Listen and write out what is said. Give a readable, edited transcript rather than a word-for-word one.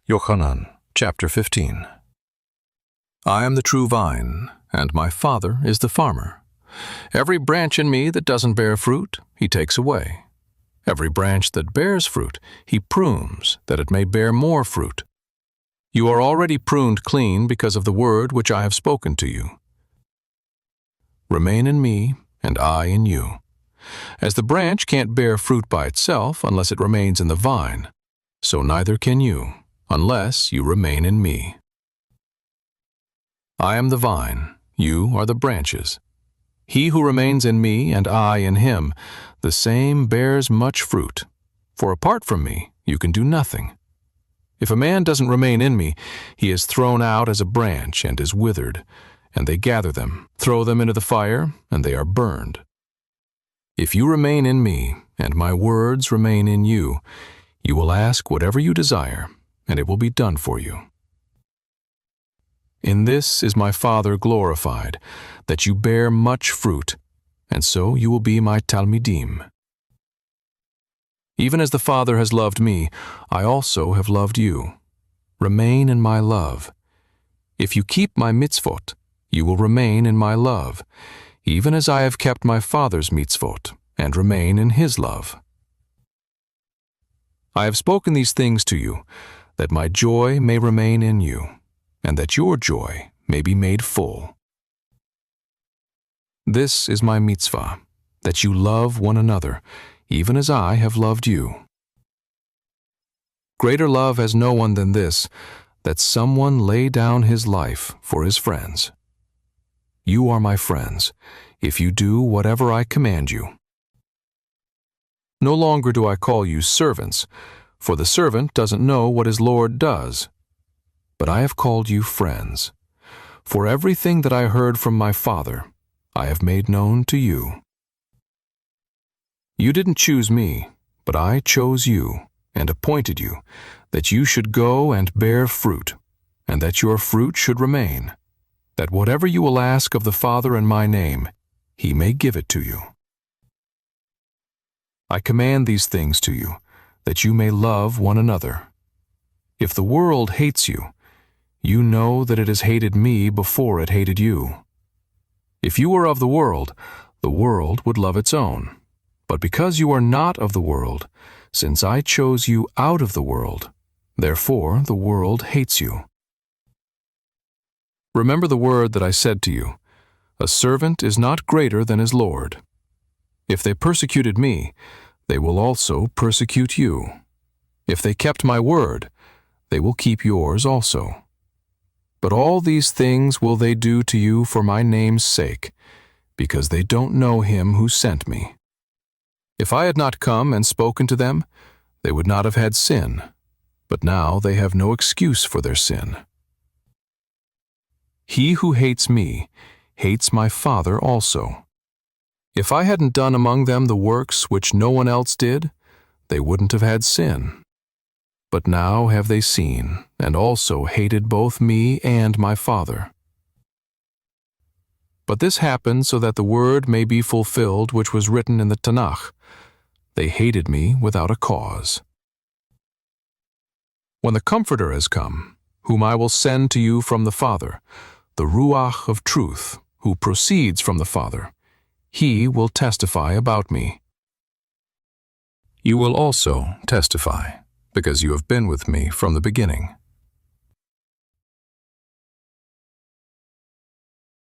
Yochanan, chapter 15. I am the true vine, and my Father is the farmer. Every branch in me that doesn't bear fruit, he takes away. Every branch that bears fruit, he prunes, that it may bear more fruit. You are already pruned clean because of the word which I have spoken to you. Remain in me, and I in you. As the branch can't bear fruit by itself unless it remains in the vine, so neither can you, unless you remain in me. I am the vine, you are the branches. He who remains in me and I in him, the same bears much fruit, for apart from me you can do nothing. If a man doesn't remain in me, he is thrown out as a branch and is withered, and they gather them, throw them into the fire, and they are burned. If you remain in me, and my words remain in you, you will ask whatever you desire, and it will be done for you. In this is my Father glorified, that you bear much fruit, and so you will be my Talmidim. Even as the Father has loved me, I also have loved you. Remain in my love. If you keep my mitzvot, you will remain in my love, even as I have kept my Father's mitzvot, and remain in his love. I have spoken these things to you, that my joy may remain in you, and that your joy may be made full. This is my mitzvah, that you love one another, even as I have loved you. Greater love has no one than this, that someone lay down his life for his friends. You are my friends, if you do whatever I command you. No longer do I call you servants, for the servant doesn't know what his Lord does. But I have called you friends, for everything that I heard from my Father, I have made known to you. You didn't choose me, but I chose you and appointed you, that you should go and bear fruit, and that your fruit should remain, that whatever you will ask of the Father in my name, he may give it to you. I command these things to you, that you may love one another. If the world hates you, you know that it has hated me before it hated you. If you were of the world would love its own. But because you are not of the world, since I chose you out of the world, therefore the world hates you. Remember the word that I said to you, a servant is not greater than his Lord. If they persecuted me, they will also persecute you. If they kept my word, they will keep yours also. But all these things will they do to you for my name's sake, because they don't know him who sent me. If I had not come and spoken to them, they would not have had sin, but now they have no excuse for their sin. He who hates me hates my Father also. If I hadn't done among them the works which no one else did, they wouldn't have had sin. But now have they seen, and also hated both me and my Father. But this happened so that the word may be fulfilled which was written in the Tanakh. They hated me without a cause. When the Comforter has come, whom I will send to you from the Father, the Ruach of truth, who proceeds from the Father, he will testify about me. You will also testify, because you have been with me from the beginning.